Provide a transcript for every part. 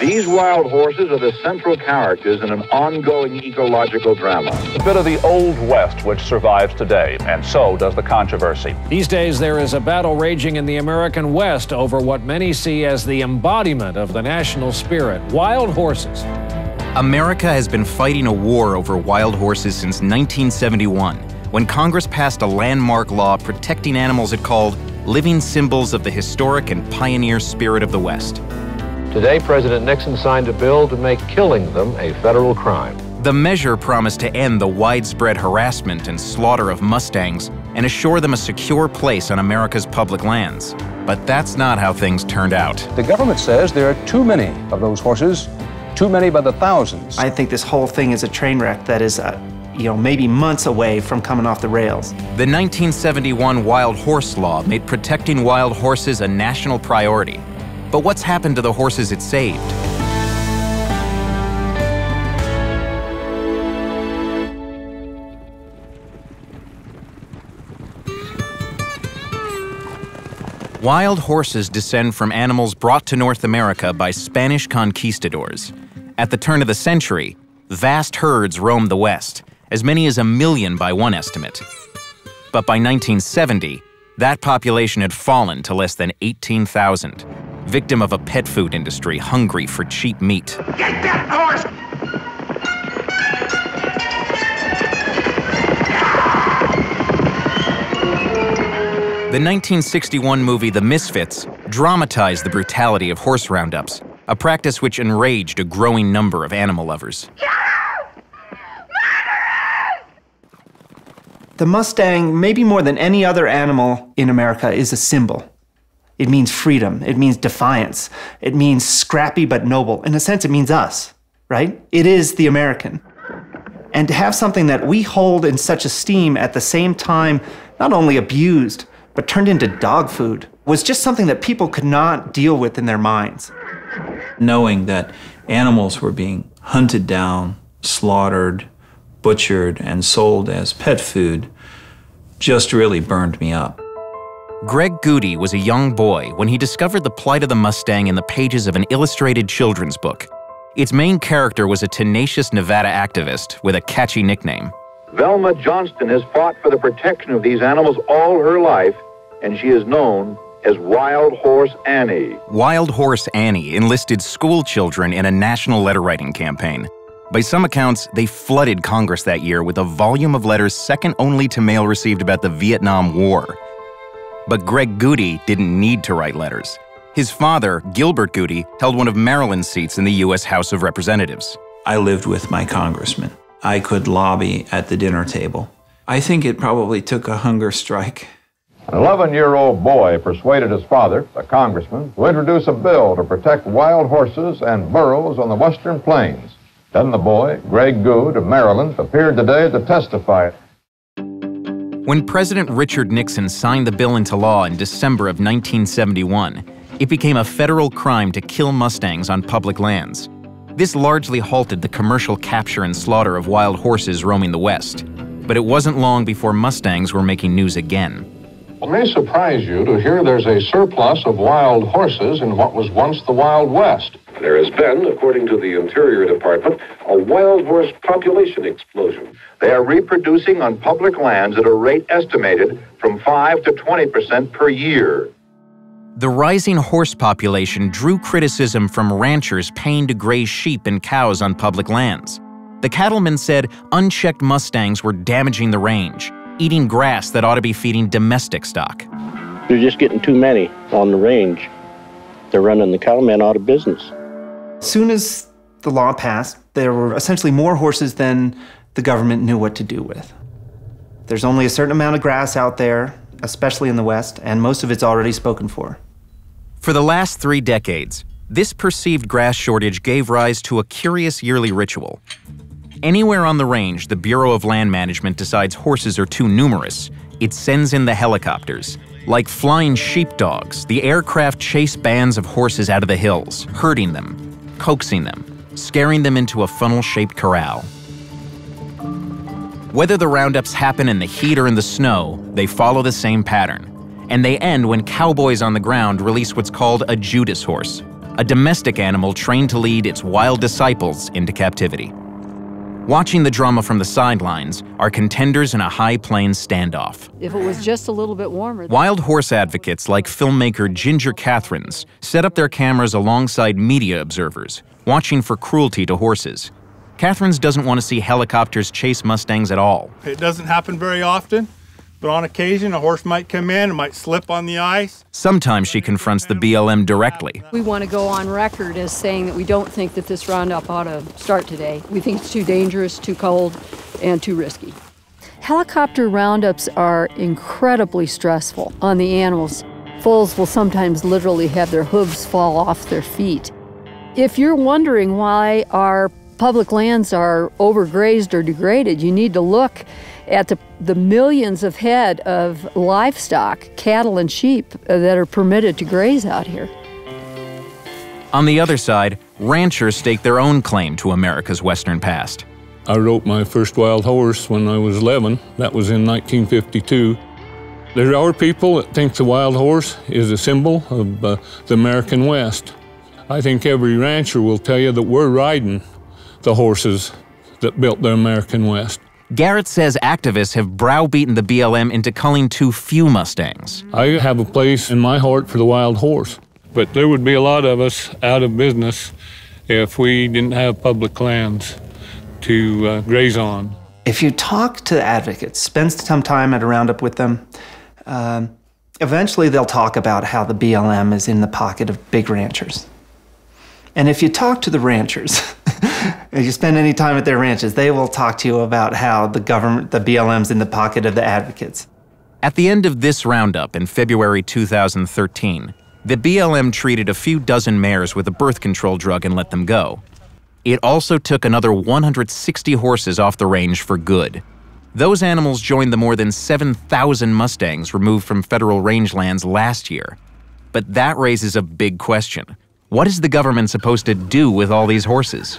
These wild horses are the central characters in an ongoing ecological drama. A bit of the Old West which survives today, and so does the controversy. These days, there is a battle raging in the American West over what many see as the embodiment of the national spirit, wild horses. America has been fighting a war over wild horses since 1971, when Congress passed a landmark law protecting animals it called living symbols of the historic and pioneer spirit of the West. Today, President Nixon signed a bill to make killing them a federal crime. The measure promised to end the widespread harassment and slaughter of Mustangs and assure them a secure place on America's public lands. But that's not how things turned out. The government says there are too many of those horses, too many by the thousands. I think this whole thing is a train wreck that is, maybe months away from coming off the rails. The 1971 Wild Horse Law made protecting wild horses a national priority. But what's happened to the horses it saved? Wild horses descend from animals brought to North America by Spanish conquistadors. At the turn of the century, vast herds roamed the West, as many as 1 million by one estimate. But by 1970, that population had fallen to less than 18,000. Victim of a pet food industry hungry for cheap meat. Get that horse! The 1961 movie The Misfits dramatized the brutality of horse roundups, a practice which enraged a growing number of animal lovers. The Mustang, maybe more than any other animal in America, is a symbol. It means freedom. It means defiance. It means scrappy but noble. In a sense, it means us, right? It is the American. And to have something that we hold in such esteem at the same time, not only abused, but turned into dog food, was just something that people could not deal with in their minds. Knowing that animals were being hunted down, slaughtered, butchered, and sold as pet food just really burned me up. Greg Goody was a young boy when he discovered the plight of the Mustang in the pages of an illustrated children's book. Its main character was a tenacious Nevada activist with a catchy nickname. Velma Johnston has fought for the protection of these animals all her life, and she is known as Wild Horse Annie. Wild Horse Annie enlisted school children in a national letter-writing campaign. By some accounts, they flooded Congress that year with a volume of letters second only to mail received about the Vietnam War. But Greg Goody didn't need to write letters. His father, Gilbert Goody, held one of Maryland's seats in the U.S. House of Representatives. I lived with my congressman. I could lobby at the dinner table. I think it probably took a hunger strike. An 11-year-old boy persuaded his father, a congressman, to introduce a bill to protect wild horses and burros on the western plains. Then the boy, Greg Good of Maryland, appeared today to testify. When President Richard Nixon signed the bill into law in December of 1971, it became a federal crime to kill Mustangs on public lands. This largely halted the commercial capture and slaughter of wild horses roaming the West. But it wasn't long before Mustangs were making news again. It may surprise you to hear there's a surplus of wild horses in what was once the Wild West. There has been, according to the Interior Department, a wild horse population explosion. They are reproducing on public lands at a rate estimated from 5 to 20% per year. The rising horse population drew criticism from ranchers paying to graze sheep and cows on public lands. The cattlemen said unchecked Mustangs were damaging the range, eating grass that ought to be feeding domestic stock. You're just getting too many on the range. They're running the cattlemen out of business. As soon as the law passed, there were essentially more horses than the government knew what to do with. There's only a certain amount of grass out there, especially in the West, and most of it's already spoken for. For the last 3 decades, this perceived grass shortage gave rise to a curious yearly ritual. Anywhere on the range the Bureau of Land Management decides horses are too numerous, it sends in the helicopters. Like flying sheepdogs, the aircraft chase bands of horses out of the hills, herding them, coaxing them, scaring them into a funnel-shaped corral. Whether the roundups happen in the heat or in the snow, they follow the same pattern. And they end when cowboys on the ground release what's called a Judas horse, a domestic animal trained to lead its wild disciples into captivity. Watching the drama from the sidelines are contenders in a high plains standoff. If it was just a little bit warmer. Wild horse advocates like filmmaker Ginger Catherines set up their cameras alongside media observers, watching for cruelty to horses. Catherines doesn't want to see helicopters chase Mustangs at all. It doesn't happen very often, but on occasion a horse might come in and might slip on the ice. Sometimes she confronts the BLM directly. We want to go on record as saying that we don't think that this roundup ought to start today. We think it's too dangerous, too cold, and too risky. Helicopter roundups are incredibly stressful on the animals. Foals will sometimes literally have their hooves fall off their feet. If you're wondering why our public lands are overgrazed or degraded, you need to look at the millions of head of livestock, cattle and sheep, that are permitted to graze out here. On the other side, ranchers stake their own claim to America's western past. I wrote my first wild horse when I was 11. That was in 1952. There are people that think the wild horse is a symbol of the American West. I think every rancher will tell you that we're riding the horses that built the American West. Garrett says activists have browbeaten the BLM into culling too few Mustangs. I have a place in my heart for the wild horse, but there would be a lot of us out of business if we didn't have public lands to graze on. If you talk to advocates, spend some time at a roundup with them, eventually they'll talk about how the BLM is in the pocket of big ranchers. And if you talk to the ranchers, if you spend any time at their ranches, they will talk to you about how the BLM's in the pocket of the advocates. At the end of this roundup in February 2013, the BLM treated a few dozen mares with a birth control drug and let them go. It also took another 160 horses off the range for good. Those animals joined the more than 7,000 Mustangs removed from federal rangelands last year. But that raises a big question. What is the government supposed to do with all these horses?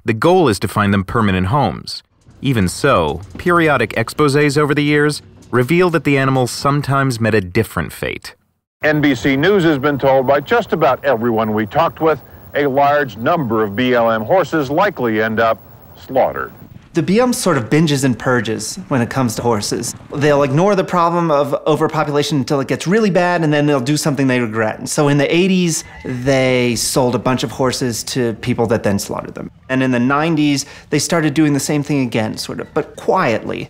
The goal is to find them permanent homes. Even so, periodic exposés over the years reveal that the animals sometimes met a different fate. NBC News has been told by just about everyone we talked with, a large number of BLM horses likely end up slaughtered. The BLM sort of binges and purges when it comes to horses. They'll ignore the problem of overpopulation until it gets really bad, and then they'll do something they regret. And so in the 80s, they sold a bunch of horses to people that then slaughtered them. And in the 90s, they started doing the same thing again, sort of, but quietly.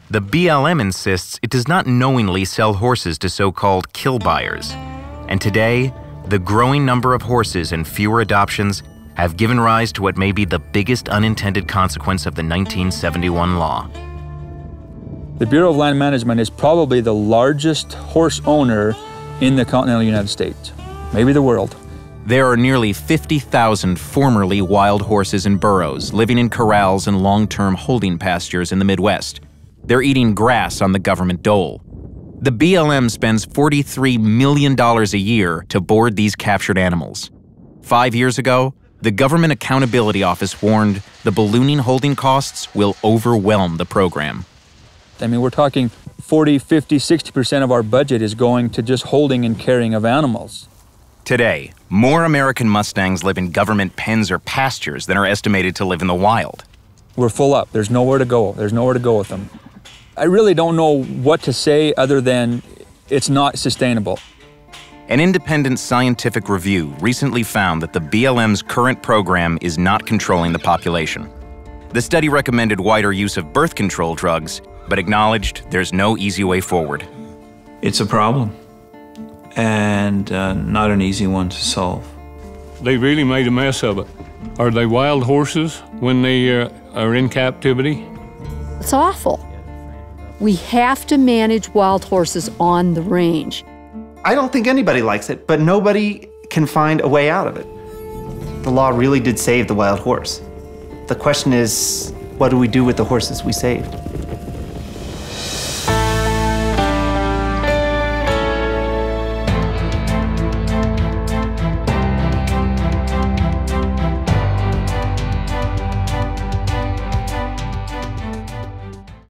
The BLM insists it does not knowingly sell horses to so-called kill buyers. And today, the growing number of horses and fewer adoptions have given rise to what may be the biggest unintended consequence of the 1971 law. The Bureau of Land Management is probably the largest horse owner in the continental United States, maybe the world. There are nearly 50,000 formerly wild horses in burros living in corrals and long-term holding pastures in the Midwest. They're eating grass on the government dole. The BLM spends $43 million a year to board these captured animals. 5 years ago, the Government Accountability Office warned the ballooning holding costs will overwhelm the program. I mean, we're talking 40, 50, 60% of our budget is going to just holding and carrying of animals. Today, more American Mustangs live in government pens or pastures than are estimated to live in the wild. We're full up. There's nowhere to go. There's nowhere to go with them. I really don't know what to say other than it's not sustainable. An independent scientific review recently found that the BLM's current program is not controlling the population. The study recommended wider use of birth control drugs, but acknowledged there's no easy way forward. It's a problem, and not an easy one to solve. They really made a mess of it. Are they wild horses when they are in captivity? It's awful. We have to manage wild horses on the range. I don't think anybody likes it, but nobody can find a way out of it. The law really did save the wild horse. The question is, what do we do with the horses we saved?